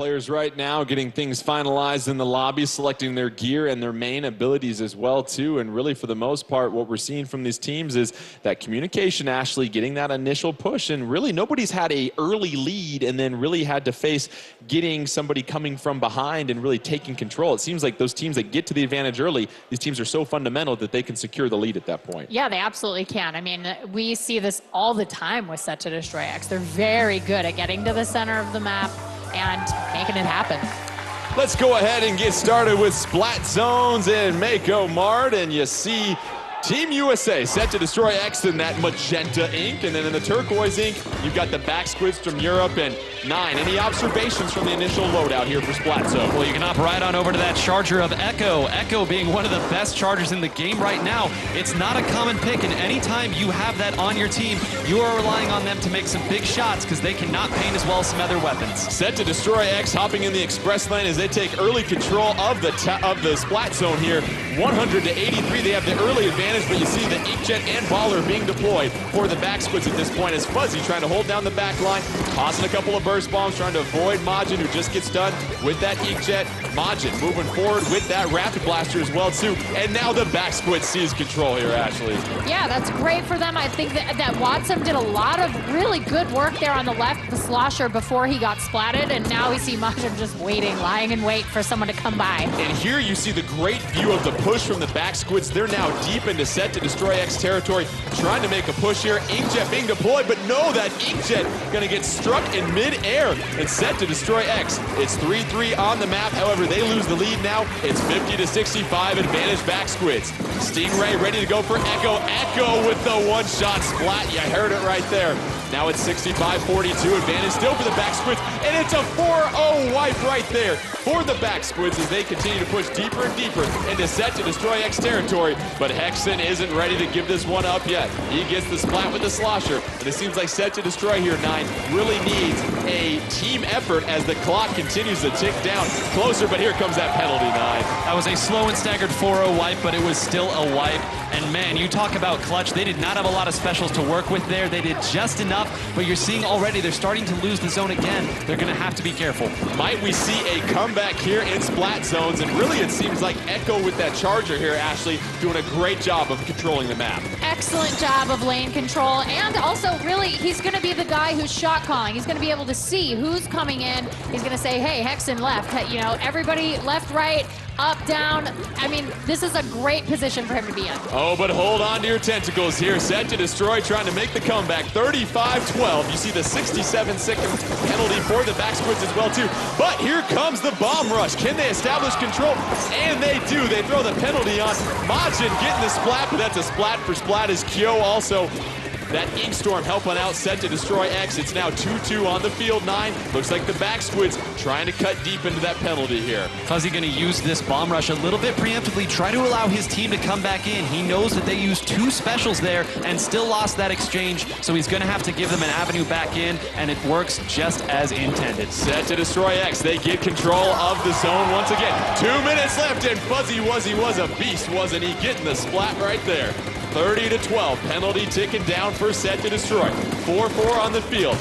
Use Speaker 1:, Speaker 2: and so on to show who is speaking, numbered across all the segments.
Speaker 1: Players right now getting things finalized in the lobby, selecting their gear and their main abilities as well too. And really for the most part, what we're seeing from these teams is that communication, Ashley, getting that initial push. And really nobody's had a early lead and then really had to face getting somebody coming from behind and really taking control. It seems like those teams that get to the advantage early, these teams are so fundamental that they can secure the lead at that point.
Speaker 2: Yeah, they absolutely can. I mean, we see this all the time with Set to Destroy X. They're very good at getting to the center of the map and making it happen.
Speaker 1: Let's go ahead and get started with Splat Zones and Mako Mart, and you see Team USA set to destroy X in that magenta ink, and then in the turquoise ink, you've got the back squids from Europe and 9. Any observations from the initial loadout here for Splat Zone?
Speaker 3: Well, you can hop right on over to that charger of Echo. Echo being one of the best chargers in the game right now. It's not a common pick, and anytime you have that on your team, you are relying on them to make some big shots because they cannot paint as well as some other weapons.
Speaker 1: Set to destroy X, hopping in the express lane as they take early control of the Splat Zone here. 100 to 83, they have the early advantage. But you see the Inkjet and Baller being deployed for the back squids at this point as Fuzzy trying to hold down the back line, tossing a couple of burst bombs, trying to avoid Majin, who just gets done with that Inkjet. Majin moving forward with that Rapid Blaster as well too. And now the back squid sees control here, Ashley.
Speaker 2: Yeah, that's great for them. I think that Watson did a lot of really good work there on the left, the slosher, before he got splatted, and now we see Majin just waiting, lying in wait for someone to come by.
Speaker 1: And here you see the great view of the push from the back squids. They're now deep into Set to destroy X territory, trying to make a push here. Inkjet being deployed, but no, that Inkjet gonna get struck in mid-air and Set to destroy X. It's 3-3 on the map. However, they lose the lead now. It's 50 to 65, advantage back squids. Stingray ready to go for Echo. Echo with the one-shot splat. You heard it right there. Now it's 65-42, advantage still for the back squids, and it's a 4-0 wipe right there for the back squids as they continue to push deeper and deeper into Set to destroy X territory. But Hexen isn't ready to give this one up yet. He gets the splat with the slosher, and it seems like Set to destroy here, 9, really needs a team effort as the clock continues to tick down closer, but here comes that penalty, 9.
Speaker 3: That was a slow and staggered 4-0 wipe, but it was still a wipe. And man, you talk about clutch. They did not have a lot of specials to work with there. They did just enough, but you're seeing already they're starting to lose the zone again. They're going to have to be careful.
Speaker 1: Might we see a comeback here in Splat Zones? And really it seems like Echo with that charger here, Ashley, doing a great job of controlling the map.
Speaker 2: Excellent job of lane control, and also really he's going to be the guy who's shot calling. He's going to be able to see who's coming in. He's going to say, hey, Hexen left. You know, everybody left, right, up, down. I mean, this is a great position for him to be in.
Speaker 1: Oh, but hold on to your tentacles here. Set to destroy, trying to make the comeback. 35-12. You see the 67-second penalty for the back squids as well, too. But here comes the bomb rush. Can they establish control? And they do. They throw the penalty on. Majin getting the splat, but that's a splat for splat as Kyo also. That Ink Storm helping out Set to destroy X. It's now 2-2 on the field, 9. Looks like the back squids trying to cut deep into that penalty here.
Speaker 3: Fuzzy going to use this bomb rush a little bit preemptively, try to allow his team to come back in. He knows that they used 2 specials there and still lost that exchange, so he's going to have to give them an avenue back in, and it works just as intended.
Speaker 1: Set to destroy X. They get control of the zone once again. 2 minutes left, and Fuzzy was a beast, wasn't he? Getting the splat right there. 30-12, penalty ticking down for Set to destroy. 4-4 on the field.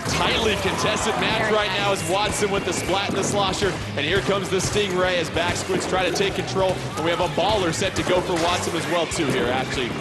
Speaker 1: Tightly contested match right now as Watson with the splat and the slosher. And here comes the Stingray as back squids try to take control. And we have a Baller set to go for Watson as well too here, actually.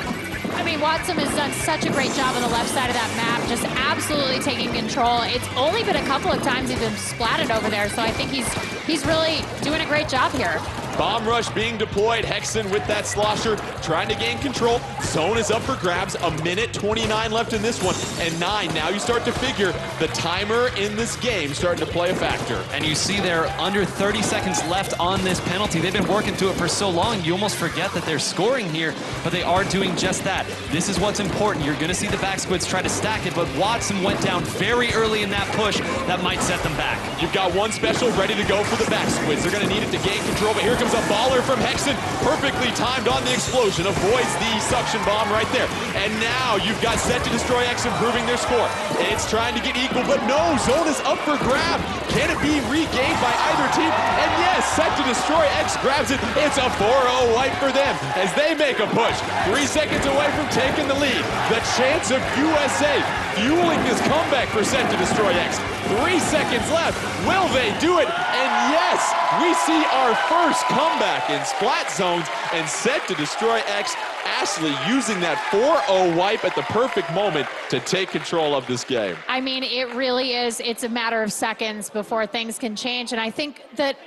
Speaker 2: I mean, Watson has done such a great job on the left side of that map, just absolutely taking control. It's only been a couple of times he's been splatted over there, so I think he's really doing a great job here.
Speaker 1: Bomb rush being deployed. Hexen with that slosher trying to gain control. Zone is up for grabs. 1:29 left in this one. And 9. Now you start to figure the timer in this game starting to play a factor.
Speaker 3: And you see they're under 30 seconds left on this penalty. They've been working to it for so long, you almost forget that they're scoring here, but they are doing just that. This is what's important. You're going to see the back squids try to stack it, but Watson went down very early in that push. That might set them back.
Speaker 1: You've got one special ready to go for the back squids. They're going to need it to gain control, but here comes gives a baller from Hexen, perfectly timed on the explosion, avoids the suction bomb right there. And now you've got Set to Destroy X improving their score. It's trying to get equal, but no, zone is up for grab. Can it be regained by either team? And yes, Set to Destroy X grabs it. It's a 4-0 wipe for them as they make a push. 3 seconds away from taking the lead. The chance of USA fueling this comeback for Set to Destroy X. 3 seconds left. Will they do it? And yes, we see our first comeback in Splat Zones, and Set to Destroy X Ashley using that 4-0 wipe at the perfect moment to take control of this game.
Speaker 2: I mean, it really is. It's a matter of seconds before things can change. And I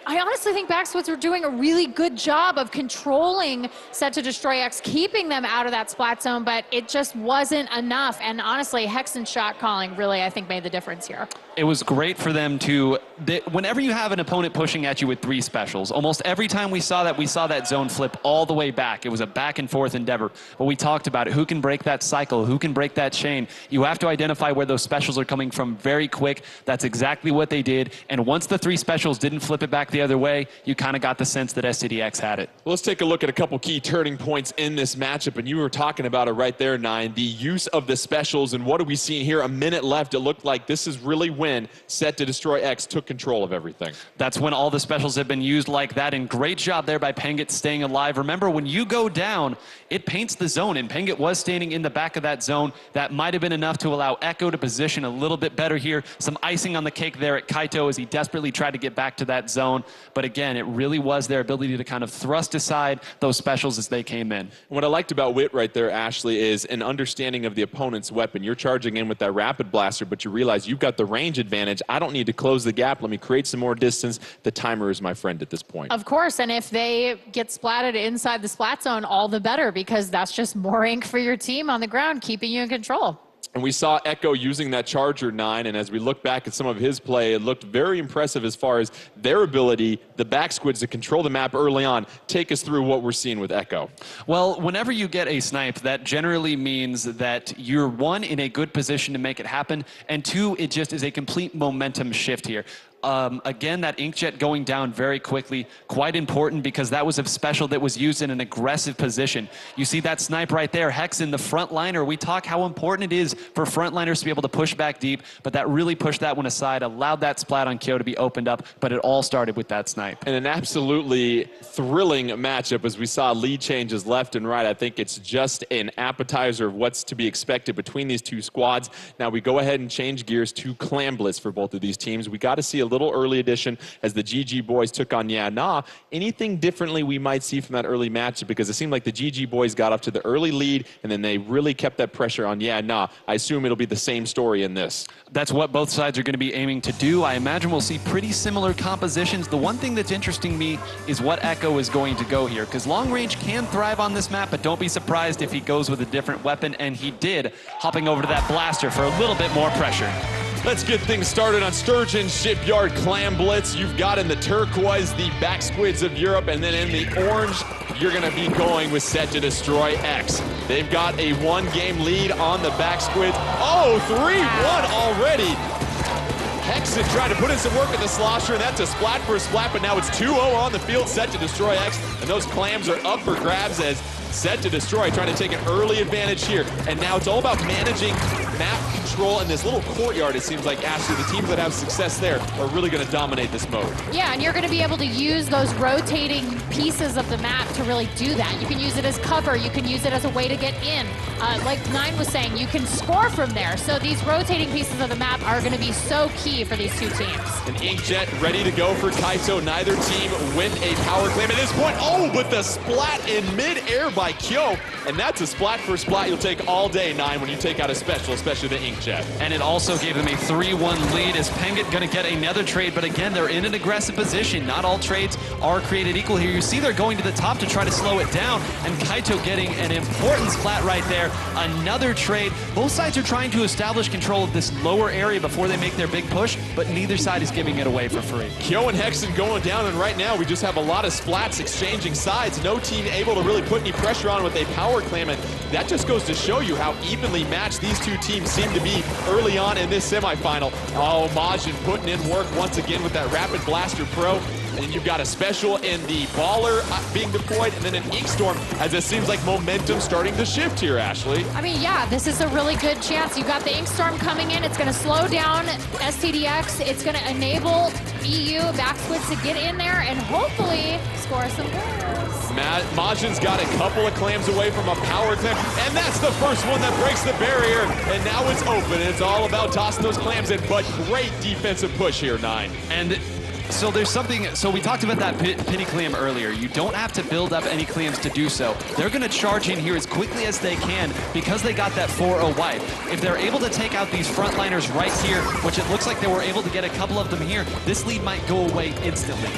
Speaker 2: honestly think Backsquids were doing a really good job of controlling Set to Destroy X, keeping them out of that splat zone, but it just wasn't enough. And honestly, Hexen's shot calling really, I think, made the difference here.
Speaker 3: It was great for them to, whenever you have an opponent pushing at you with 3 specials, almost every time we saw that zone flip all the way back. It was a back and forth endeavor. But we talked about it. Who can break that cycle? Who can break that chain? You have to identify where those specials are coming from very quick. That's exactly what they did. And once the 3 specials didn't flip it back the other way, you kind of got the sense that SCDX had it.
Speaker 1: Well, let's take a look at a couple key turning points in this matchup. And you were talking about it right there, Nine. The use of the specials. And what are we seeing here? A minute left. It looked like this is really when Set to Destroy X took control of everything.
Speaker 3: That's when all the specials have been used like that. And great job there by Pengit staying alive. Remember, when you go down, it paints the zone. And Pengit was standing in the back of that zone. That might have been enough to allow Echo to position a little bit better here. Some icing on the cake there at Kaito as he desperately tried to get back to that zone. But again, it really was their ability to kind of thrust aside those specials as they came in.
Speaker 1: What I liked about Wit right there, Ashley, is an understanding of the opponent's weapon. You're charging in with that rapid blaster, but you realize you've got the range advantage. I don't need to close the gap. Let me create some more distance. The timer is my friend at this point.
Speaker 2: Of course, and if they get splatted inside the splat zone, all the better, because that's just more ink for your team on the ground, keeping you in control.
Speaker 1: And we saw Echo using that Charger 9, and as we look back at some of his play, it looked very impressive as far as their ability, the Backsquids, to control the map early on. Take us through what we're seeing with Echo.
Speaker 3: Well, whenever you get a snipe, that generally means that you're, 1, in a good position to make it happen, and 2, it just is a complete momentum shift here. Again, that inkjet going down very quickly, quite important because that was a special that was used in an aggressive position. You see that snipe right there, Hexen, the frontliner. We talk how important it is for frontliners to be able to push back deep, but that really pushed that one aside, allowed that splat on Kyo to be opened up, but it all started with that snipe.
Speaker 1: And an absolutely thrilling matchup as we saw lead changes left and right. I think it's just an appetizer of what's to be expected between these two squads. Now we go ahead and change gears to Clamblitz for both of these teams. We got to see a little early addition as the GG boys took on Yeah Nah. Anything differently we might see from that early matchup, because it seemed like the GG boys got up to the early lead and then they really kept that pressure on Yeah Nah. I assume it'll be the same story in this.
Speaker 3: That's what both sides are going to be aiming to do. I imagine we'll see pretty similar compositions. The one thing that's interesting me is what Echo is going to go here, because long range can thrive on this map, but don't be surprised if he goes with a different weapon, and he did, hopping over to that blaster for a little bit more pressure.
Speaker 1: Let's get things started on Sturgeon Shipyard Clamblitz. You've got in the turquoise the Backsquids of Europe, and then in the orange, you're going to be going with Set to Destroy X. They've got a 1-game lead on the Backsquids. Oh, 3-1 already. Hexen trying to put in some work at the slosher, and that's a splat for a splat, but now it's 2-0 on the field. Set to Destroy X, and those clams are up for grabs as Set to Destroy trying to take an early advantage here. And now it's all about managing map control in this little courtyard. It seems like, Ashley, the teams that have success there are really going to dominate this mode.
Speaker 2: Yeah, and you're going to be able to use those rotating pieces of the map to really do that. You can use it as cover. You can use it as a way to get in. Like Nine was saying, you can score from there. So these rotating pieces of the map are going to be so key for these two teams.
Speaker 1: An inkjet ready to go for Kaito. Neither team with a power claim at this point. Oh, but the splat in mid-air by Kyo. And that's a splat for splat you'll take all day, Nine, when you take out a special, especially the inkjet.
Speaker 3: And it also gave them a 3-1 lead. Is Pengit going to get another trade? But again, they're in an aggressive position. Not all trades are created equal here. You see they're going to the top to try to slow it down. And Kaito getting an important splat right there. Another trade. Both sides are trying to establish control of this lower area before they make their big push, but neither side is giving it away for free.
Speaker 1: Kyo and Hexen going down, and right now we just have a lot of splats exchanging sides. No team able to really put any pressure on with a power claim, and that just goes to show you how evenly matched these two teams seem to be be early on in this semifinal. Oh, Majin putting in work once again with that Rapid Blaster Pro. And you've got a special in the Baller being deployed, and then an Ink Storm, as it seems like momentum starting to shift here, Ashley.
Speaker 2: I mean, yeah, this is a really good chance. You've got the Ink Storm coming in. It's going to slow down STDX. It's going to enable EU Backsquids to get in there and hopefully score some goals.
Speaker 1: Majin's got a couple of clams away from a power clam, and that's the first one that breaks the barrier, and now it's open. It's all about tossing those clams in, but great defensive push here, 9.
Speaker 3: And so there's something, so we talked about that penny clam earlier. You don't have to build up any clams to do so. They're going to charge in here as quickly as they can because they got that 4-0 wipe. If they're able to take out these frontliners right here, which it looks like they were able to get a couple of them here, this lead might go away instantly.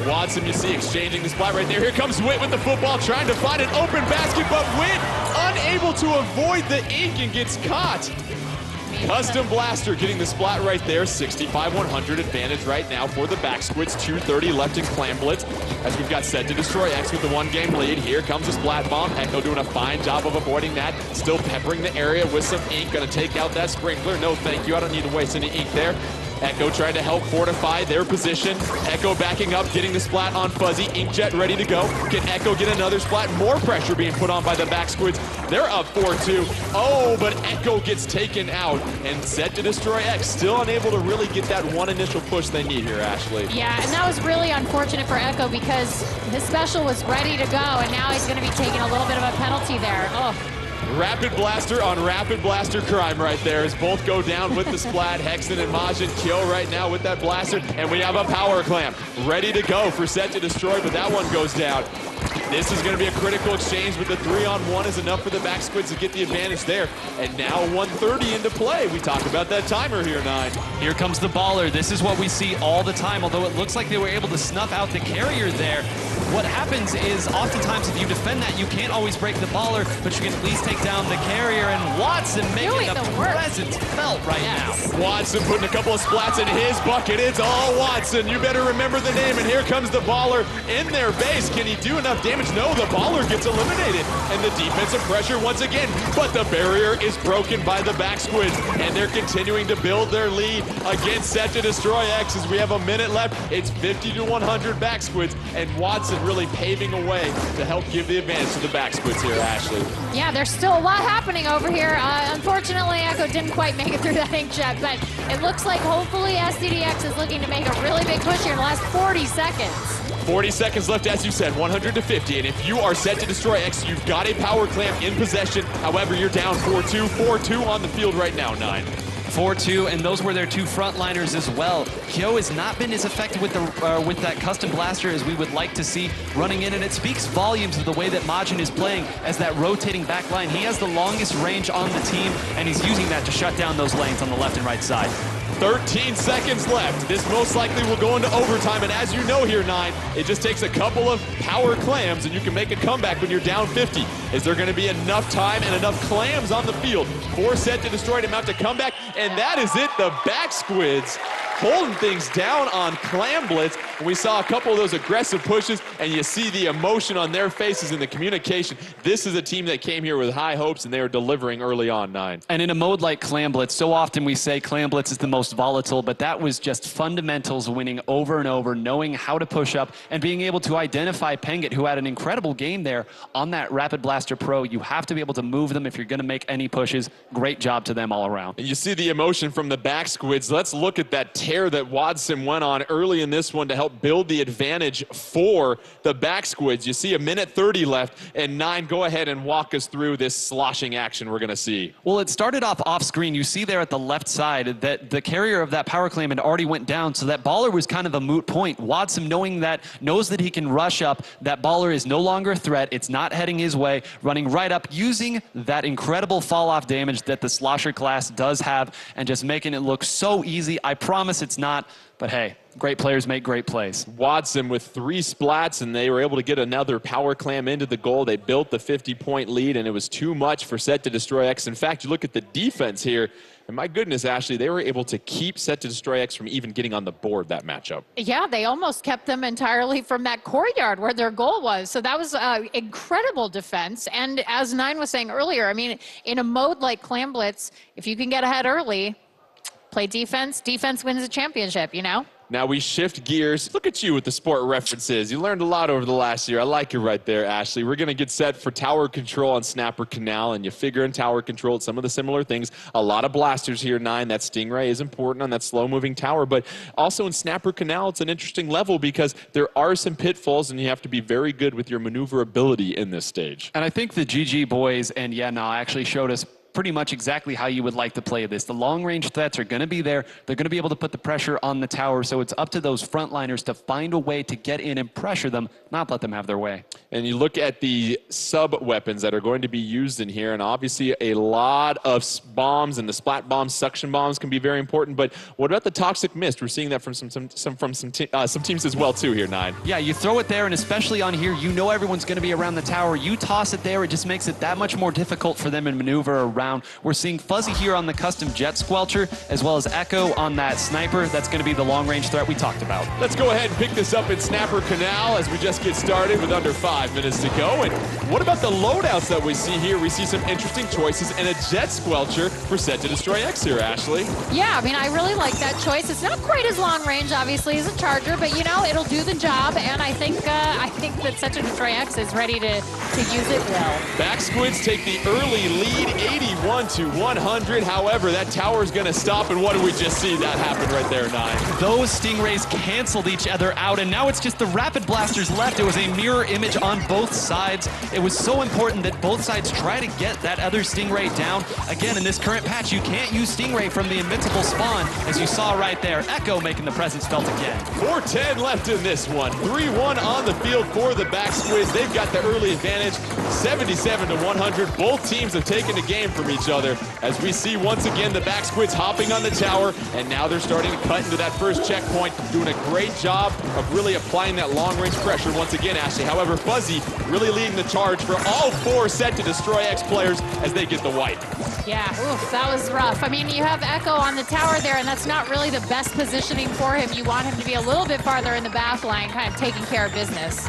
Speaker 1: Watson, you see, exchanging the spot right there. Here comes Witt with the football, trying to find an open basket, but Witt unable to avoid the ink and gets caught. Custom Blaster getting the splat right there. 65-100 advantage right now for the Backsquids. 2:30 left in Clam Blitz as we've got Set to Destroy X with the 1-game lead. Here comes a splat bomb. Echo doing a fine job of avoiding that. Still peppering the area with some ink. Gonna take out that sprinkler. No thank you. I don't need to waste any ink there. Echo trying to help fortify their position. Echo backing up, getting the splat on Fuzzy. Inkjet ready to go. Can Echo get another splat? More pressure being put on by the Backsquids. They're up 4-2. Oh, but Echo gets taken out. And Set to Destroy X still unable to really get that one initial push they need here, Ashley.
Speaker 2: Yeah, and that was really unfortunate for Echo because his special was ready to go, and now he's going to be taking a little bit of a penalty there. Oh.
Speaker 1: Rapid Blaster on Rapid Blaster crime right there as both go down with the splat. Hexen and Majin kill right now with that blaster. And we have a power clamp ready to go for Set to Destroy, but that one goes down. This is going to be a critical exchange, but the 3-on-1 is enough for the Backsquids to get the advantage there. And now 1:30 into play. We talk about that timer here, 9.
Speaker 3: Here comes the Baller. This is what we see all the time, although it looks like they were able to snuff out the carrier there. What happens is oftentimes if you defend that, you can't always break the Baller, but you can at least take down the carrier, and Watson making a presence felt right now.
Speaker 1: Watson putting a couple of splats in his bucket. It's all Watson. You better remember the name, and here comes the Baller in their base. Can he do enough damage? No, the Baller gets eliminated, and the defensive pressure once again, but the barrier is broken by the Backsquids, and they're continuing to build their lead against Set to Destroy X as we have a minute left. It's 50-100 Backsquids, and Watson really paving a way to help give the advantage to the Backsquids here, Ashley.
Speaker 2: Yeah, there's still a lot happening over here. Unfortunately, Echo didn't quite make it through that inkjet, but it looks like hopefully STDX is looking to make a really big push here in the last 40 seconds.
Speaker 1: 40 seconds left, as you said, 100-50, and if you are Set to Destroy X, you've got a power clamp in possession. However, you're down 4-2, 4-2 on the field right now, 9.
Speaker 3: 4-2, and those were their two frontliners as well. Kyo has not been as effective with that custom blaster as we would like to see running in, and it speaks volumes of the way that Majin is playing as that rotating back line. He has the longest range on the team, and he's using that to shut down those lanes on the left and right side.
Speaker 1: 13 seconds left. This most likely will go into overtime, and as you know here, 9, it just takes a couple of power clams and you can make a comeback when you're down 50. Is there going to be enough time and enough clams on the field for Set to Destroy to mount a comeback? And that is it. The Backsquids holding things down on Clam Blitz. We saw a couple of those aggressive pushes, and you see the emotion on their faces and the communication. This is a team that came here with high hopes, and they are delivering early on, 9.
Speaker 3: And in a mode like Clam Blitz, so often we say Clam Blitz is the most volatile, but that was just fundamentals winning over and over, knowing how to push up and being able to identify Pengit, who had an incredible game there on that Rapid Blaster Pro. You have to be able to move them if you're going to make any pushes. Great job to them all around.
Speaker 1: And you see the emotion from the Backsquids. Let's look at that tear that Watson went on early in this one to help build the advantage for the Backsquids. You see a minute 30 left, and 9, go ahead and walk us through this sloshing action we're going to see.
Speaker 3: Well, it started off screen. You see there at the left side that the carrier of that power clam had already went down, so that Baller was kind of a moot point. Watson, knowing that, knows that he can rush up. That Baller is no longer a threat. It's not heading his way, running right up, using that incredible fall-off damage that the slosher class does have, and just making it look so easy. I promise promise it's not, but hey, great players make great plays.
Speaker 1: Watson with 3 splats, and they were able to get another power clam into the goal. They built the 50-point lead, and it was too much for Set to Destroy X. In fact, you look at the defense here, and my goodness, Ashley, they were able to keep Set to Destroy X from even getting on the board that matchup.
Speaker 2: Yeah, they almost kept them entirely from that courtyard where their goal was. So that was incredible defense. And as Nine was saying earlier, I mean, in a mode like Clam Blitz, if you can get ahead early, play defense, defense wins the championship, you know?
Speaker 1: Now we shift gears. Look at you with the sport references. You learned a lot over the last year. I like it right there, Ashley. We're going to get set for tower control on Snapper Canal, and you figure in tower control some of the similar things. A lot of blasters here, Nine. That Stingray is important on that slow-moving tower, but also in Snapper Canal, it's an interesting level because there are some pitfalls, and you have to be very good with your maneuverability in this stage.
Speaker 3: And I think the GG boys and actually showed us pretty much exactly how you would like to play this. The long-range threats are going to be there. They're going to be able to put the pressure on the tower, so it's up to those frontliners to find a way to get in and pressure them, not let them have their way.
Speaker 1: And you look at the sub-weapons that are going to be used in here, and obviously a lot of bombs, and the splat bombs, suction bombs can be very important, but what about the Toxic Mist? We're seeing that from some teams as well, too, here, Nine.
Speaker 3: Yeah, you throw it there, and especially on here, you know everyone's going to be around the tower. You toss it there, it just makes it that much more difficult for them to maneuver around. We're seeing Fuzzy here on the custom Jet Squelcher, as well as Echo on that Sniper. That's going to be the long-range threat we talked about.
Speaker 1: Let's go ahead and pick this up in Snapper Canal as we just get started with under 5 minutes to go. And what about the loadouts that we see here? We see some interesting choices and a Jet Squelcher for Set to Destroy X here, Ashley.
Speaker 2: Yeah, I mean, I really like that choice. It's not quite as long range, obviously, as a Charger, but, you know, it'll do the job, and I think that Set to Destroy X is ready to use it well.
Speaker 1: Back Squids take the early lead, 81-100. However, that tower is going to stop, and what do we just see that happen right there, Nine?
Speaker 3: Those Stingrays canceled each other out, and now it's just the Rapid Blasters left. It was a mirror image on both sides. It was so important that both sides try to get that other Stingray down. Again, in this current patch, you can't use Stingray from the Invincible spawn, as you saw right there. Echo making the presence felt again.
Speaker 1: 4:10 left in this one. 3-1 on the field for the Back Squids. They've got the early advantage, 77-100. Both teams have taken the game from each other as we see once again the Back Squids hopping on the tower, and now they're starting to cut into that first checkpoint, doing a great job of really applying that long-range pressure once again, Ashley. However, Fuzzy really leading the charge for all 4 Set to Destroy X players as they get the wipe.
Speaker 2: Yeah, oof, that was rough. I mean, you have Echo on the tower there, and that's not really the best positioning for him. You want him to be a little bit farther in the back line, kind of taking care of business.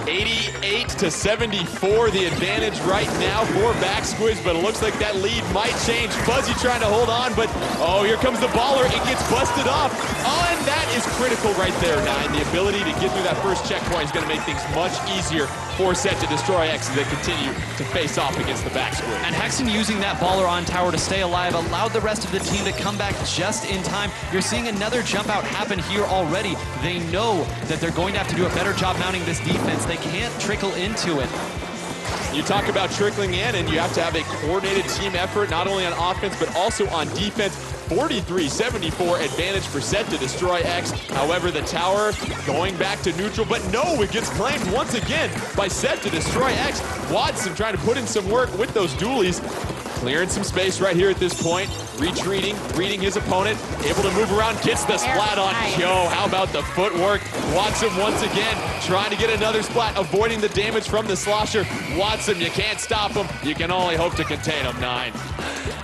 Speaker 1: 88-74, the advantage right now for Back Squids, but it looks like that lead might change. Fuzzy trying to hold on, but oh, here comes the baller. It gets busted off. Oh, and that is critical right there, Nine. The ability to get through that first checkpoint is going to make things much easier for Set to Destroy X as they continue to face off against the Back Squids.
Speaker 3: And Hexen using that baller on tower to stay alive allowed the rest of the team to come back just in time. You're seeing another jump out happen here already. They know that they're going to have to do a better job mounting this defense. They can't trickle into it.
Speaker 1: You talk about trickling in, and you have to have a coordinated team effort, not only on offense, but also on defense. 43-74 advantage for Set to Destroy X. However, the tower going back to neutral, but no, it gets claimed once again by Set to Destroy X. Watson trying to put in some work with those dualies. Clearing some space right here at this point. Retreating, reading his opponent. Able to move around, gets the splat on Kyo. How about the footwork? Watson once again trying to get another splat, avoiding the damage from the slosher. Watson, you can't stop him. You can only hope to contain him, Nine.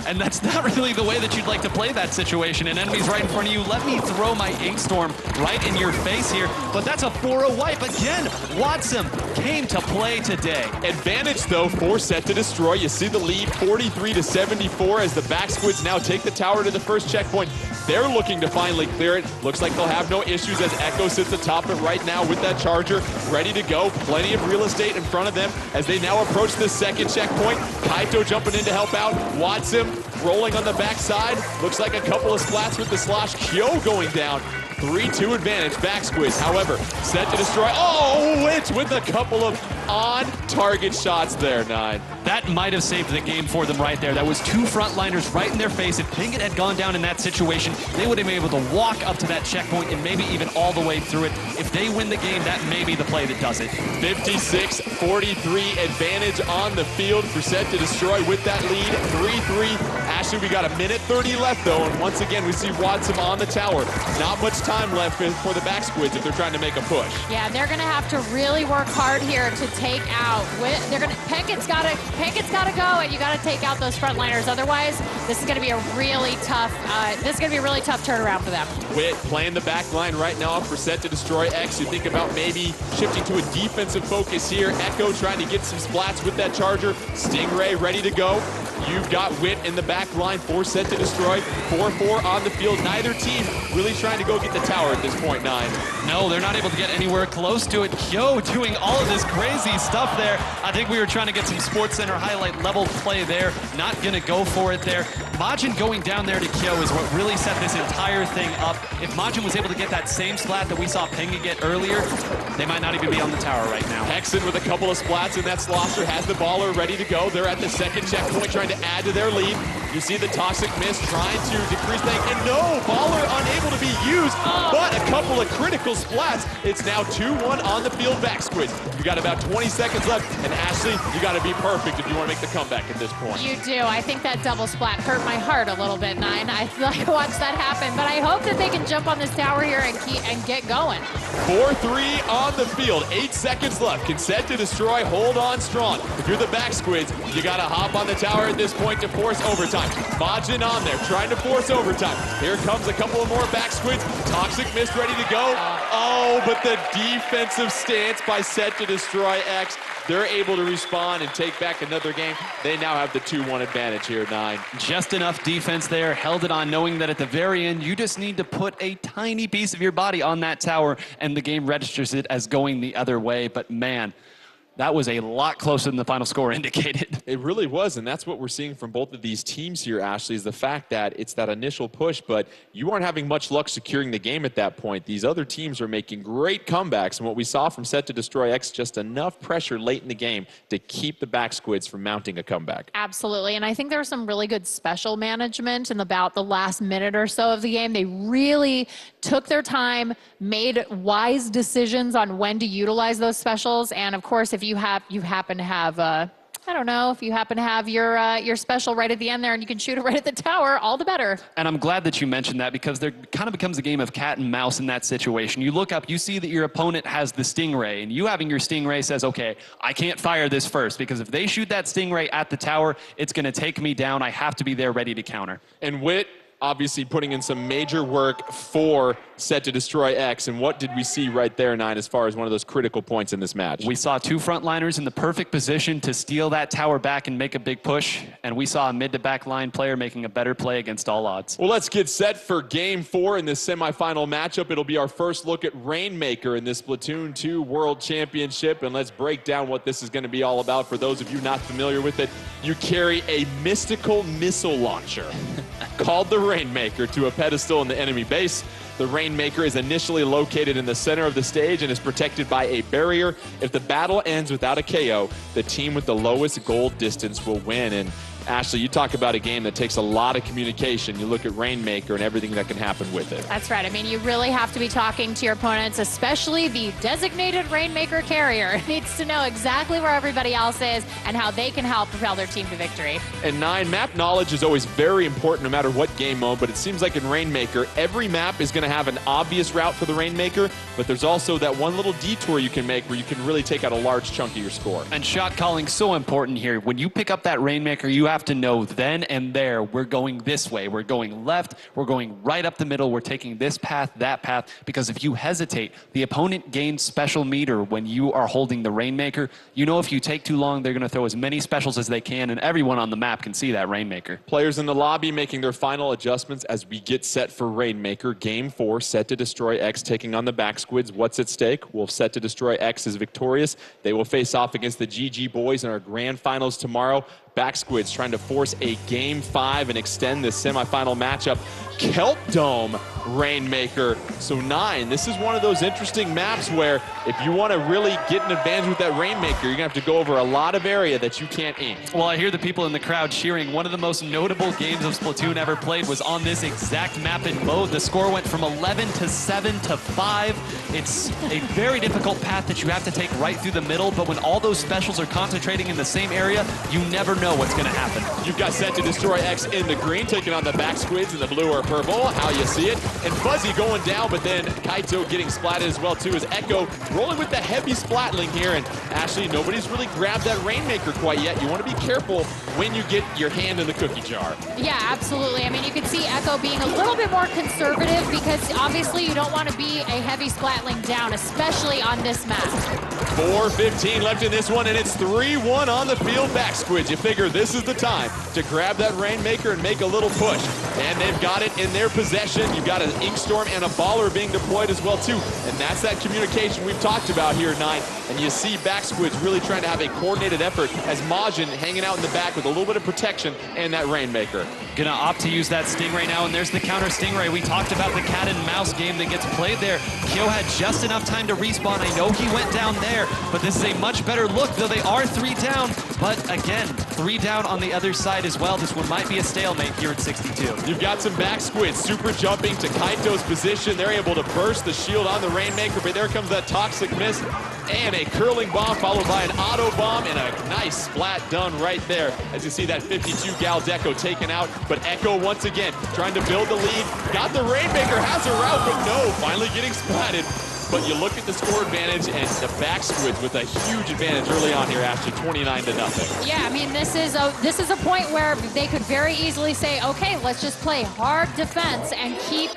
Speaker 3: And that's not really the way that you'd like to play that situation. And enemies right in front of you. Let me throw my Inkstorm right in your face here. But that's a 4-0 wipe again. Watson came to play today.
Speaker 1: Advantage, though, for Set to Destroy. You see the lead, 43-74, as the Back Squids now take the tower to the first checkpoint. They're looking to finally clear it. Looks like they'll have no issues as Echo sits atop it right now with that Charger ready to go. Plenty of real estate in front of them as they now approach the second checkpoint. Kaito jumping in to help out. Watson rolling on the backside. Looks like a couple of splats with the slosh. Kyo going down. 3-2 advantage, Back Squids. However, Set to Destroy. Oh, Witch with a couple of on-target shots there, Nine.
Speaker 3: that might have saved the game for them right there. That was two frontliners right in their face. If Pingit had gone down in that situation, they would have been able to walk up to that checkpoint and maybe even all the way through it. If they win the game, that may be the play that does it.
Speaker 1: 56-43 advantage on the field for Set to Destroy with that lead, 3-3. Ashley, we got a minute 30 left though, and once again we see Watson on the tower. Not much time left for the back squids if they're trying to make a push.
Speaker 2: Yeah, they're going to have to really work hard here to take out. Penkett's got to go, and you got to take out those frontliners. Otherwise, this is going to be a really tough. Turnaround for them.
Speaker 1: Witt playing the back line right now for Set to Destroy X. You think about maybe shifting to a defensive focus here. Echo trying to get some splats with that charger. Stingray ready to go. You've got Witt in the back line for Set to Destroy. 4-4 on the field. Neither team really trying to go get the tower at this point, 9.
Speaker 3: No, they're not able to get anywhere close to it. Kyo doing all of this crazy stuff there. I think we were trying to get some Sports Center highlight level play there. Not going to go for it there. Majin going down there to Kyo is what really set this entire thing up. If Majin was able to get that same splat that we saw Pinga get earlier, they might not even be on the tower right now.
Speaker 1: Hexen with a couple of splats, and that Slosser has the baller ready to go. They're at the second checkpoint trying to add to their lead. You see the Toxic Mist trying to decrease that, and no, baller unable to be used, but a couple of critical splats. It's now 2-1 on the field back squids. You got about 20 seconds left, and Ashley, you got to be perfect if you want to make the comeback at this point.
Speaker 2: You do. I think that double splat hurt my heart a little bit, 9. I watched that happen, but I hope that they can jump on this tower here and get going.
Speaker 1: 4-3 on the field. 8 seconds left. Can Set to Destroy hold on strong. If you're the back squids, you got to hop on the tower at this point to force overtime. Majin on there, trying to force overtime. Here comes a couple of more back squids. Toxic Mist ready to go. Oh, but the defensive stance by Set to Destroy X. They're able to respond and take back another game. They now have the 2-1 advantage here, 9.
Speaker 3: Just enough defense there, held it on, knowing that at the very end, you just need to put a tiny piece of your body on that tower, and the game registers it as going the other way. But man, that was a lot closer than the final score indicated.
Speaker 1: It really was, and that's what we're seeing from both of these teams here, Ashley, is the fact that it's that initial push, but you aren't having much luck securing the game at that point. These other teams are making great comebacks, and what we saw from Set to Destroy X, just enough pressure late in the game to keep the back squids from mounting a comeback.
Speaker 2: Absolutely, and I think there was some really good special management in about the last minute or so of the game. They really took their time, made wise decisions on when to utilize those specials, and of course, if you happen to have I don't know, if you happen to have your special right at the end there and you can shoot it right at the tower, all the better.
Speaker 3: And I'm glad that you mentioned that, because there kind of becomes a game of cat and mouse in that situation. You look up, you see that your opponent has the Stingray, and you having your Stingray says, okay, I can't fire this first, because if they shoot that Stingray at the tower, it's going to take me down. I have to be there ready to counter.
Speaker 1: And Witt obviously putting in some major work for Set to Destroy X. And what did we see right there, 9, as far as one of those critical points in this match?
Speaker 3: We saw two frontliners in the perfect position to steal that tower back and make a big push. And we saw a mid to back line player making a better play against all odds.
Speaker 1: Well, let's get set for Game 4 in this semifinal matchup. It'll be our first look at Rainmaker in this Splatoon 2 World Championship. And let's break down what this is going to be all about. For those of you not familiar with it, you carry a mystical missile launcher called the Rainmaker to a pedestal in the enemy base. The Rainmaker is initially located in the center of the stage and is protected by a barrier. If the battle ends without a KO, the team with the lowest goal distance will win. And Ashley, you talk about a game that takes a lot of communication. You look at Rainmaker and everything that can happen with it.
Speaker 2: That's right. I mean, you really have to be talking to your opponents, especially the designated Rainmaker carrier. It needs to know exactly where everybody else is and how they can help propel their team to victory.
Speaker 1: And 9, map knowledge is always very important no matter what game mode, but it seems like in Rainmaker, every map is going to have an obvious route for the Rainmaker, but there's also that one little detour you can make where you can really take out a large chunk of your score.
Speaker 3: And shot calling so important here. When you pick up that Rainmaker, you have to know then and there, we're going this way, we're going left, we're going right up the middle, we're taking this path, that path, because if you hesitate, the opponent gains special meter when you are holding the Rainmaker. You know if you take too long, they're going to throw as many specials as they can, and everyone on the map can see that Rainmaker.
Speaker 1: Players in the lobby making their final adjustments as we get set for Rainmaker. Game 4, Set to Destroy X taking on the back squids. What's at stake? Well, Set to Destroy X is victorious. They will face off against the GG boys in our grand finals tomorrow. Back Squids trying to force a Game 5 and extend this semifinal matchup. Kelp Dome Rainmaker. So 9, this is one of those interesting maps where if you want to really get an advantage with that Rainmaker, you're going to have to go over a lot of area that you can't aim.
Speaker 3: Well, I hear the people in the crowd cheering. One of the most notable games of Splatoon ever played was on this exact map in mode. The score went from 11 to 7 to 5. It's a very difficult path that you have to take right through the middle, but when all those specials are concentrating in the same area, you never know what's going to happen.
Speaker 1: You've got Set to Destroy X in the green, taking on the Back Squids in the blue or purple, how you see it. And Fuzzy going down, but then Kaito getting splatted as well too, as Echo rolling with the heavy splatling here. And Ashley, nobody's really grabbed that Rainmaker quite yet. You want to be careful when you get your hand in the cookie jar.
Speaker 2: Yeah, absolutely. I mean, you can see Echo being a little bit more conservative because obviously you don't want to be a heavy splatling down, especially on this map.
Speaker 1: 4:15 left in this one, and it's 3-1 on the field. Back Squids, you figure this is the time to grab that Rainmaker and make a little push. And they've got it in their possession. You've got an Inkstorm and a Baller being deployed as well too. And that's that communication we've talked about here, 9. And you see Back Squids really trying to have a coordinated effort as Majin hanging out in the back with a little bit of protection and that Rainmaker.
Speaker 3: Gonna opt to use that Stingray now, and there's the counter Stingray. We talked about the cat and mouse game that gets played there. Kyo had just enough time to respawn. I know he went down there, but this is a much better look, though they are 3 down. But again, 3 down on the other side as well. This one might be a stalemate here at 62.
Speaker 1: You've got some Back Squids super jumping to Kaito's position. They're able to burst the shield on the Rainmaker, but there comes that Toxic Mist and a curling bomb followed by an auto bomb and a nice splat done right there. As you see that 52 Gal Deco taken out, but Echo once again trying to build the lead. Got the Rainmaker, has a route, but no, finally getting splatted. But you look at the score advantage, and the Back Squids with a huge advantage early on here, Ashley, 29-0.
Speaker 2: Yeah, I mean, this is a point where they could very easily say, okay, let's just play hard defense and keep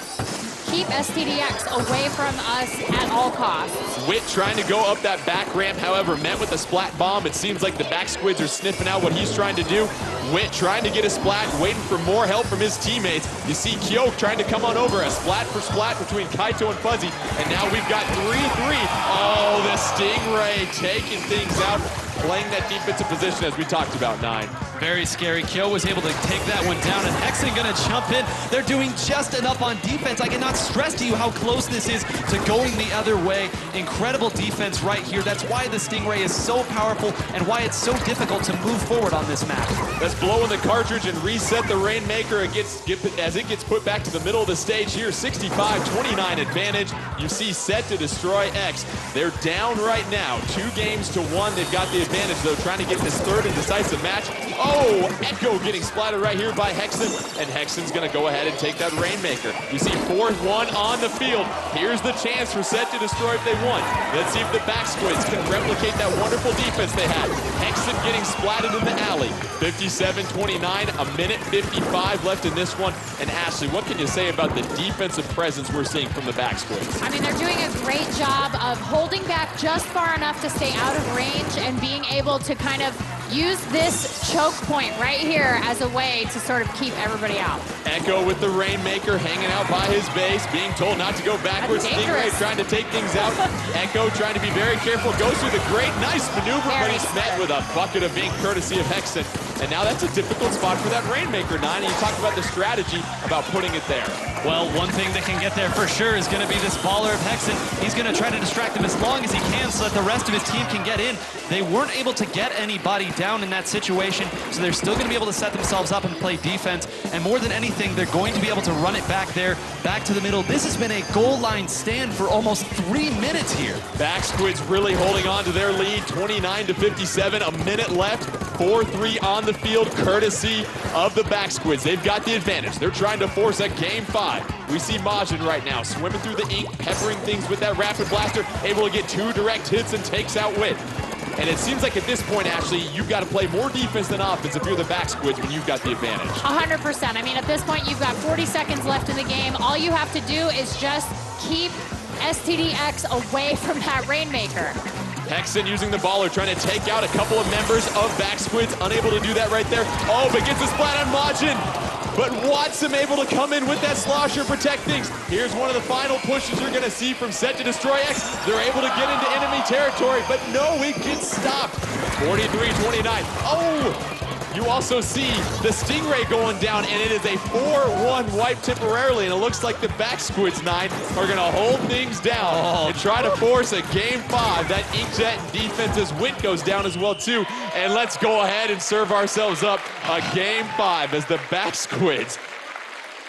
Speaker 2: STDX away from us at all costs.
Speaker 1: Wit trying to go up that back ramp, however, met with a splat bomb. It seems like the Back Squids are sniffing out what he's trying to do. Wit trying to get a splat, waiting for more help from his teammates. You see Kyo trying to come on over, a splat for splat between Kaito and Fuzzy, and now we've got 3-3. Oh, the Stingray taking things out, playing that defensive position as we talked about, 9.
Speaker 3: Very scary. Kyo was able to take that one down, and Hexen gonna jump in. They're doing just enough on defense. I cannot stress to you how close this is to going the other way. Incredible defense right here. That's why the Stingray is so powerful and why it's so difficult to move forward on this map.
Speaker 1: Let's blow in the cartridge and reset the Rainmaker as it gets put back to the middle of the stage here. 65-29 advantage. You see Set to Destroy X. They're down right now, 2-1. They've got the advantage though, trying to get this third and decisive match. Oh, Echo getting splattered right here by Hexen, and Hexen's gonna go ahead and take that Rainmaker. You see 4th-1 on the field. Here's the chance for Set to Destroy if they want. Let's see if the Back Squids can replicate that wonderful defense they had. Hexen getting splatted in the alley. 57-29, a minute 55 left in this one. And Ashley, what can you say about the defensive presence we're seeing from the Back Squids?
Speaker 2: I mean, they're doing a great job of holding back just far enough to stay out of range and being able to kind of use this choke point right here as a way to sort of keep everybody out.
Speaker 1: Echo with the Rainmaker hanging out by his base, being told not to go backwards. Stingray trying to take things out. Echo trying to be very careful, goes through the great, nice maneuver, but he's met with a bucket of ink courtesy of Hexen. And now that's a difficult spot for that Rainmaker, 9. And you talked about the strategy about putting it there.
Speaker 3: Well, one thing that can get there for sure is going to be this Baller of Hexen. He's going to try to distract him as long as he can so that the rest of his team can get in. They weren't able to get anybody down in that situation, so they're still going to be able to set themselves up and play defense. And more than anything, they're going to be able to run it back there, back to the middle. This has been a goal line stand for almost 3 minutes here.
Speaker 1: Back Squids really holding on to their lead, 29-57, a minute left. 4-3 on the field, courtesy of the Back Squids. They've got the advantage. They're trying to force a Game 5. We see Majin right now swimming through the ink, peppering things with that Rapid Blaster, able to get 2 direct hits and takes out Wit. And it seems like at this point, Ashley, you've got to play more defense than offense if you're the Back Squids when you've got the advantage.
Speaker 2: 100%. I mean, at this point, you've got 40 seconds left in the game. All you have to do is just keep STDX away from that Rainmaker.
Speaker 1: Hexen using the Baller, trying to take out a couple of members of Back Squids, unable to do that right there. Oh, but gets a splat on Majin. But Watson able to come in with that slosher, protect things. Here's one of the final pushes you're going to see from Set to Destroy X. They're able to get into enemy territory, but no, it gets stopped. 43-29. Oh, You also see the Stingray going down, and it is a 4-1 wipe temporarily, and it looks like the back squids, 9, are going to hold things down and try to force a Game 5. That Inkjet defense's win goes down as well, too. And let's go ahead and serve ourselves up a Game 5 as the back squids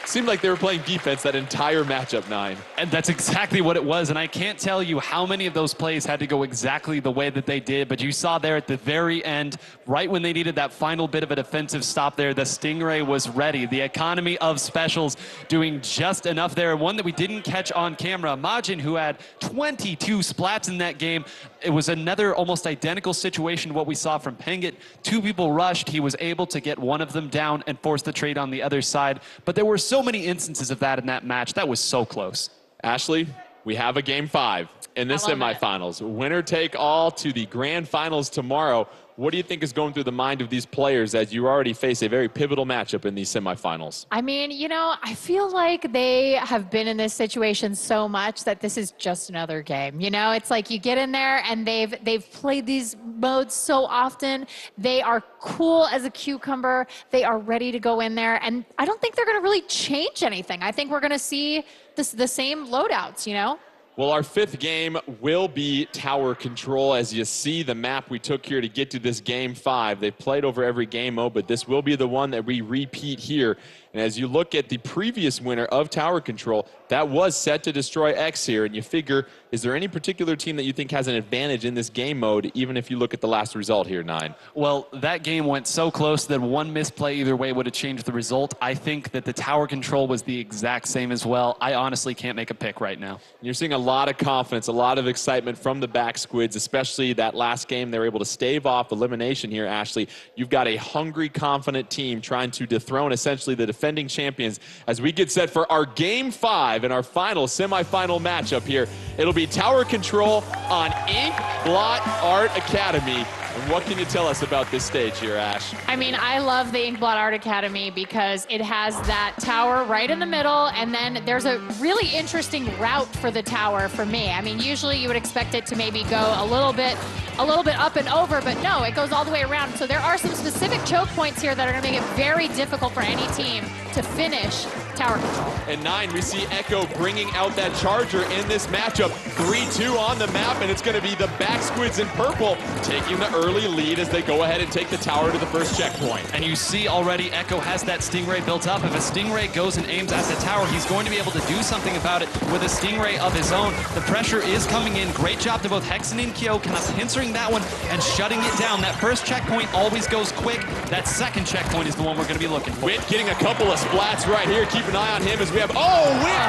Speaker 1: seemed like they were playing defense that entire matchup, 9.
Speaker 3: And that's exactly what it was. And I can't tell you how many of those plays had to go exactly the way that they did. But you saw there at the very end, right when they needed that final bit of a defensive stop there, the Stingray was ready. The economy of specials doing just enough there. One that we didn't catch on camera, Majin, who had 22 splats in that game. It was another almost identical situation to what we saw from Pengit. 2 people rushed. He was able to get one of them down and force the trade on the other side. But there were so many instances of that in that match. That was so close.
Speaker 1: Ashley, we have a Game 5 in the semifinals. Winner take all to the grand finals tomorrow. What do you think is going through the mind of these players as you already face a very pivotal matchup in these semifinals?
Speaker 2: I mean, you know, I feel like they have been in this situation so much that this is just another game. You know, it's like you get in there and they've played these modes so often. They are cool as a cucumber. They are ready to go in there. And I don't think they're going to really change anything. I think we're going to see the same loadouts, you know?
Speaker 1: Well, our 5th game will be tower control. As you see the map we took here to get to this Game 5. They've played over every game mode, but this will be the one that we repeat here. And as you look at the previous winner of tower control, that was set to destroy X here. And you figure, is there any particular team that you think has an advantage in this game mode, even if you look at the last result here, 9?
Speaker 3: Well, that game went so close that one misplay either way would have changed the result. I think that the tower control was the exact same as well. I honestly can't make a pick right now.
Speaker 1: You're seeing a lot of confidence, a lot of excitement from the back squids, especially that last game. They were able to stave off elimination here, Ashley. You've got a hungry, confident team trying to dethrone essentially the defending champions as we get set for our Game 5 and our final semifinal matchup here. It'll be tower control on Ink Blot Art Academy. And what can you tell us about this stage here, Ash?
Speaker 2: I mean, I love the Inkblot Art Academy because it has that tower right in the middle, and then there's a really interesting route for the tower for me. I mean, usually you would expect it to maybe go a little bit up and over, but no, it goes all the way around. So there are some specific choke points here that are going to make it very difficult for any team to finish tower control.
Speaker 1: And 9, we see Echo bringing out that charger in this matchup. 3-2 on the map, and it's going to be the back squids in purple taking the early lead as they go ahead and take the tower to the first checkpoint.
Speaker 3: And you see already Echo has that Stingray built up. If a Stingray goes and aims at the tower, he's going to be able to do something about it with a Stingray of his own. The pressure is coming in. Great job to both Hexen and Kyo, kind of pincering that one and shutting it down. That first checkpoint always goes quick. That second checkpoint is the one we're going to be looking for.
Speaker 1: Wit getting a couple of splats right here. Keep an eye on him as we have, Wit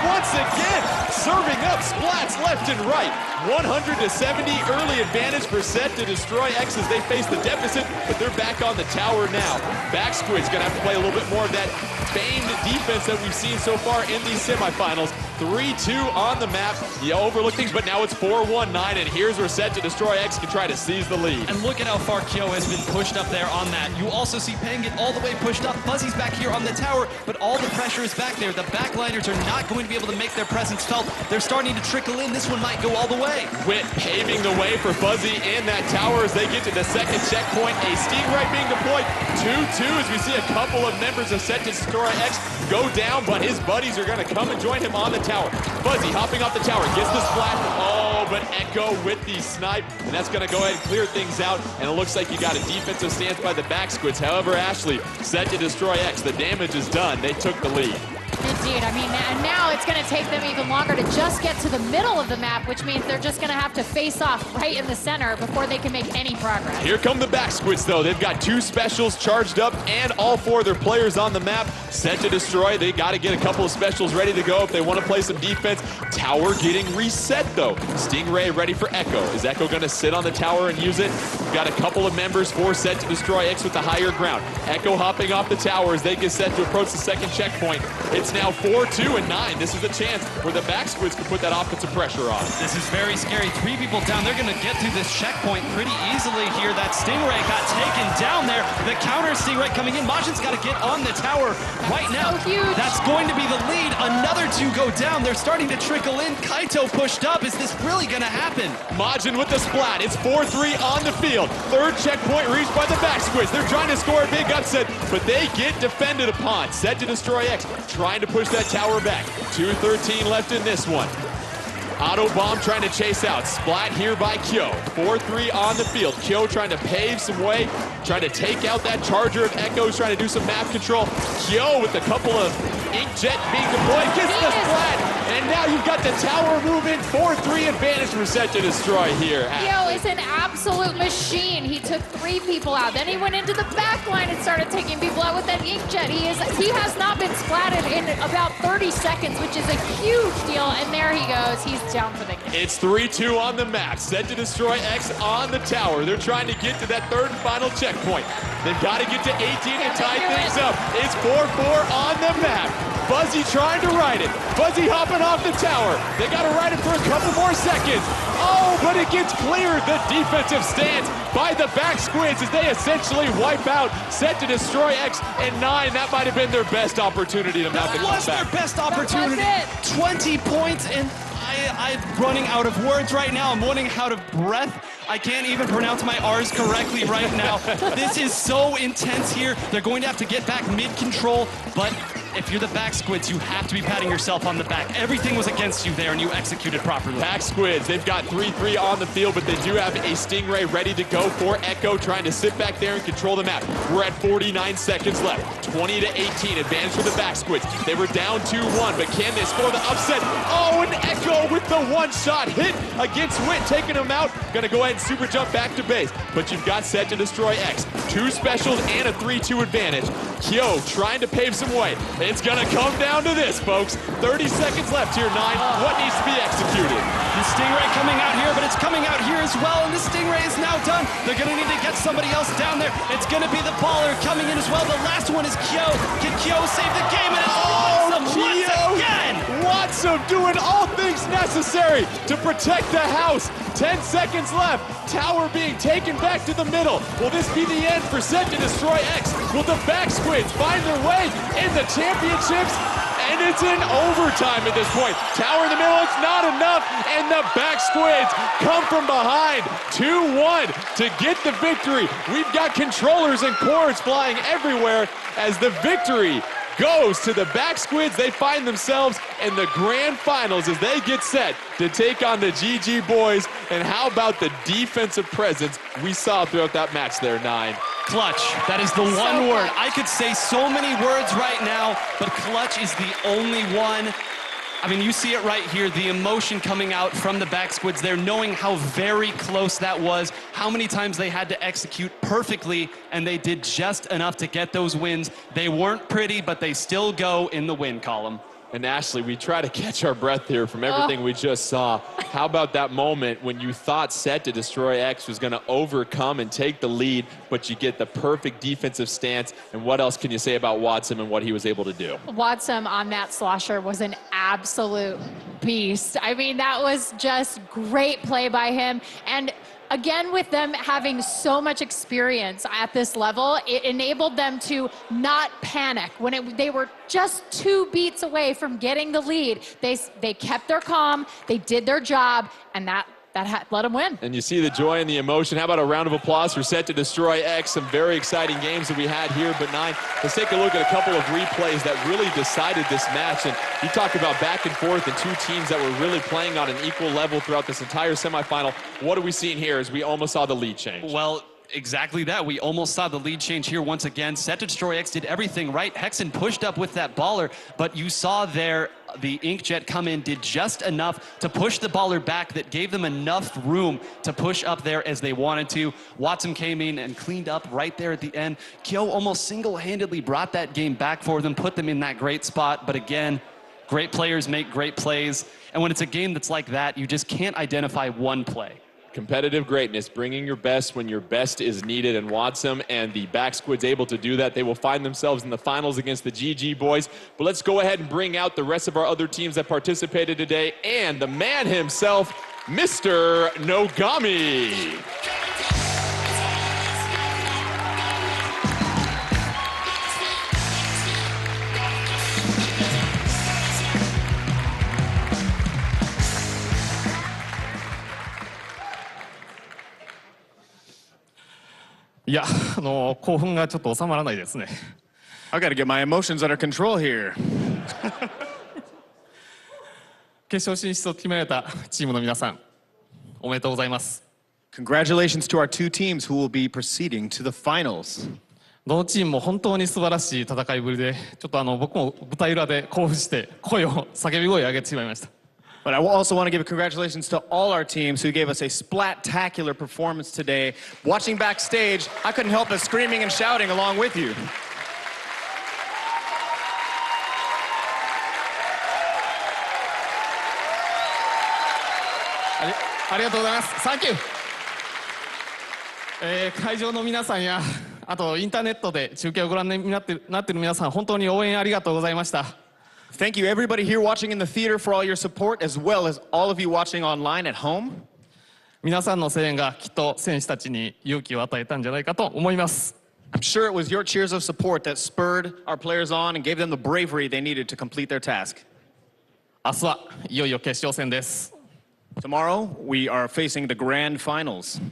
Speaker 1: once again serving up splats left and right. 100-70 early advantage for set to destroy X as they face the deficit, but they're back on the tower now. Back squid's gonna have to play a little bit more of that famed defense that we've seen so far in these semifinals. 3-2 on the map. You overlook things, but now it's 4-1-9, and here's where set to destroy X can try to seize the lead.
Speaker 3: And look at how far Kyo has been pushed up there on that. You also see Pengit all the way pushed up. Fuzzy's back here on the tower, but all the pressure is back there. The backliners are not going to be able to make their presence felt. They're starting to trickle in. This one might go all the way.
Speaker 1: Wit paving the way for Fuzzy in that tower as they get to the second checkpoint. A Stingray being deployed. 2-2 as we see a couple of members of set to destroy X go down, but his buddies are going to come and join him on the tower. Fuzzy hopping off the tower, gets the splat. But Echo with the snipe, and that's going to go ahead and clear things out. And it looks like you got a defensive stance by the back squids. However, Ashley, set to destroy X. The damage is done. They took the lead.
Speaker 2: Indeed. I mean, and now it's going to take them even longer to just get to the middle of the map, which means they're just going to have to face off right in the center before they can make any progress.
Speaker 1: Here come the back squids, though. They've got 2 specials charged up and all 4 of their players on the map set to destroy. They got to get a couple of specials ready to go if they want to play some defense. Tower getting reset, though. Stingray ready for Echo. Is Echo going to sit on the tower and use it? We've got a couple of members for set to destroy X with the higher ground. Echo hopping off the tower as they get set to approach the second checkpoint. It's now 4-2 and 9. This is a chance where the back squids can put that offensive pressure on.
Speaker 3: This is very scary. 3 people down. They're going to get through this checkpoint pretty easily here. That Stingray got taken down there. The counter Stingray coming in. Majin's got to get on the tower right now.
Speaker 2: So huge.
Speaker 3: That's going to be the lead. Another 2 go down. They're starting to trickle in. Kaito pushed up. Is this really going to happen?
Speaker 1: Majin with the splat. It's 4-3 on the field. Third checkpoint reached by the back squids. They're trying to score a big upset, but they get defended upon. Set to destroy X, trying to push that tower back. 2:13 left in this one. Auto bomb trying to chase out. Splat here by Kyo. 4-3 on the field. Kyo trying to pave some way, trying to take out that charger of Echoes, trying to do some map control. Kyo with a couple of inkjet being deployed, gets the splat, and now you've got the tower movement. 4-3 advantage for Set to destroy here.
Speaker 2: Kyo is an absolute machine. He took 3 people out. Then he went into the back line and started taking people out with that inkjet. He has not been splatted in about 30 seconds, which is a huge deal. And there he goes. He's down for the game.
Speaker 1: It's 3-2 on the map. Set to destroy X on the tower. They're trying to get to that third and final checkpoint. They've got to get to 18 and tie things up. It's 4-4 on the map. Fuzzy trying to ride it. Fuzzy hopping off the tower. They got to ride it for a couple more seconds. Oh, but it gets cleared. The defensive stance by the back squids as they essentially wipe out Set to destroy X and 9. That might have been their best opportunity to mount the comeback.
Speaker 3: That was their best opportunity. 20 points, and I'm running out of words right now. I'm running out of breath. I can't even pronounce my R's correctly right now. This is so intense here. They're going to have to get back mid-control, but if you're the back squids, you have to be patting yourself on the back. Everything was against you there, and you executed properly.
Speaker 1: Back squids, they've got 3-3 on the field, but they do have a Stingray ready to go for Echo, trying to sit back there and control the map. We're at 49 seconds left. 20-18, advantage for the back squids. They were down 2-1, but can they score the upset? Oh, and Echo with the one-shot hit against Wit, taking him out. Gonna go ahead and super jump back to base, but you've got Set to destroy X. 2 specials and a 3-2 advantage. Kyo trying to pave some way. It's gonna come down to this, folks. 30 seconds left here, 9. What needs to be executed?
Speaker 3: The Stingray coming out here, but it's coming out here as well, and the Stingray is now done. They're gonna need to get somebody else down there. It's gonna be the baller coming in as well. The last one is Kyo. Can Kyo save the game? And it's Watsum once again!
Speaker 1: Watsum doing all things necessary to protect the house. 10 seconds left. Tower being taken back to the middle. Will this be the end for Set to destroy X? Will the back squids find their way in the championships? And it's in overtime at this point. Tower in the middle, it's not enough. And the back squids come from behind. 2-1 to get the victory. We've got controllers and cords flying everywhere as the victory goes to the back squids. They find themselves in the grand finals as they get set to take on the GG boys. And how about the defensive presence we saw throughout that match there, 9?
Speaker 3: Clutch. That is the one word. I could say so many words right now, but clutch is the only one. I mean, you see it right here, the emotion coming out from the back squids there, knowing how very close that was, how many times they had to execute perfectly, and they did just enough to get those wins. They weren't pretty, but they still go in the win column.
Speaker 1: And Ashley, we try to catch our breath here from everything we just saw. How about that moment when you thought Set to destroy X was going to overcome and take the lead, but you get the perfect defensive stance? And what else can you say about Watsum and what he was able to do?
Speaker 2: Watsum on that slosher was an absolute beast. I mean, that was just great play by him. And again, with them having so much experience at this level, it enabled them to not panic. When they were just 2 beats away from getting the lead, they kept their calm, they did their job, and that let them win.
Speaker 1: And you see the joy and the emotion. How about a round of applause for Set to destroy X? Some very exciting games that we had here, but 9, let's take a look at a couple of replays that really decided this match. And you talk about back and forth and 2 teams that were really playing on an equal level throughout this entire semifinal. What are we seeing here as we almost saw the lead change?
Speaker 3: Well, exactly that. We almost saw the lead change here once again. Set to destroy X did everything right. Hexen pushed up with that baller, but you saw there the Inkjet come in, did just enough to push the baller back that gave them enough room to push up there as they wanted to. Watsum came in and cleaned up right there at the end. Kyo almost single-handedly brought that game back for them, put them in that great spot, but again, great players make great plays. And when it's a game that's like that, you just can't identify one play.
Speaker 1: Competitive greatness, bringing your best when your best is needed, and Wadsum and the Back Squid's able to do that. They will find themselves in the finals against the GG boys. But let's go ahead and bring out the rest of our other teams that participated today, and the man himself, Mr. Nogami.
Speaker 4: いや、興奮がちょっと収まらないですね。
Speaker 5: I gotta get my emotions under control here.
Speaker 4: 決勝進出を決められたチームの皆さん、おめでとうございます。
Speaker 5: Congratulations to our two teams who will be proceeding to the finals.
Speaker 4: どのチームも本当に素晴らしい戦いぶりで、ちょっと僕も舞台裏で興奮して声を叫び声を上げてしまいました。
Speaker 5: But I also want to give congratulations to all our teams who gave us a splat-tacular performance today. Watching backstage, I couldn't help but screaming and shouting along with you.
Speaker 4: ありがとうございます。サンキュー。会場の皆さんや、あとインターネットで中継をご覧になっている皆さん、本当に応援ありがとうございました。
Speaker 5: Thank you, everybody here watching in the theater, for all your support, as well as all of you watching online at home.
Speaker 4: 皆さんの声援がきっと選手たちに勇気を与えたんじゃないかと思います。
Speaker 5: I'm sure it was your cheers of support that spurred our players on and gave them the bravery they needed to complete their task.
Speaker 4: 明日はいよいよ決勝戦です。
Speaker 5: Tomorrow, we are facing the grand finals.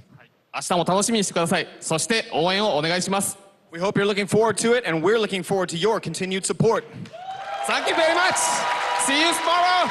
Speaker 4: 明日も楽しみにしてください。そして応援をお願いします。
Speaker 5: We hope you're looking forward to it, and we're looking forward to your continued support.
Speaker 4: Thank you very much. See you tomorrow.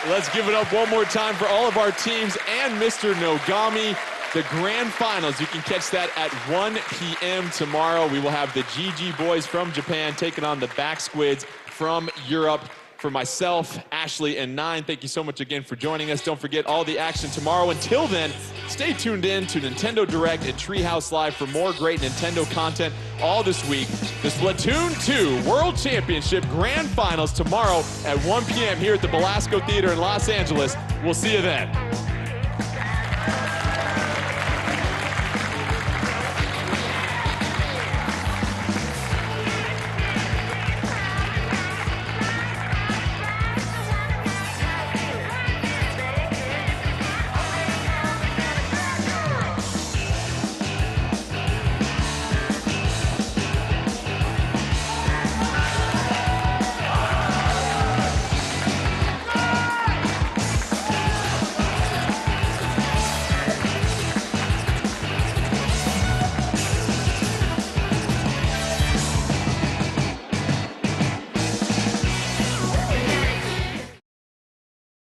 Speaker 1: Let's give it up one more time for all of our teams and Mr. Nogami. The grand finals, you can catch that at 1 p.m. tomorrow. We will have the GG boys from Japan taking on the Back Squids from Europe. For myself, Ashley, and Nine, thank you so much again for joining us. Don't forget all the action tomorrow. Until then, stay tuned in to Nintendo Direct and Treehouse Live for more great Nintendo content all this week. The Splatoon 2 World Championship Grand Finals tomorrow at 1 p.m. here at the Belasco Theater in Los Angeles. We'll see you then.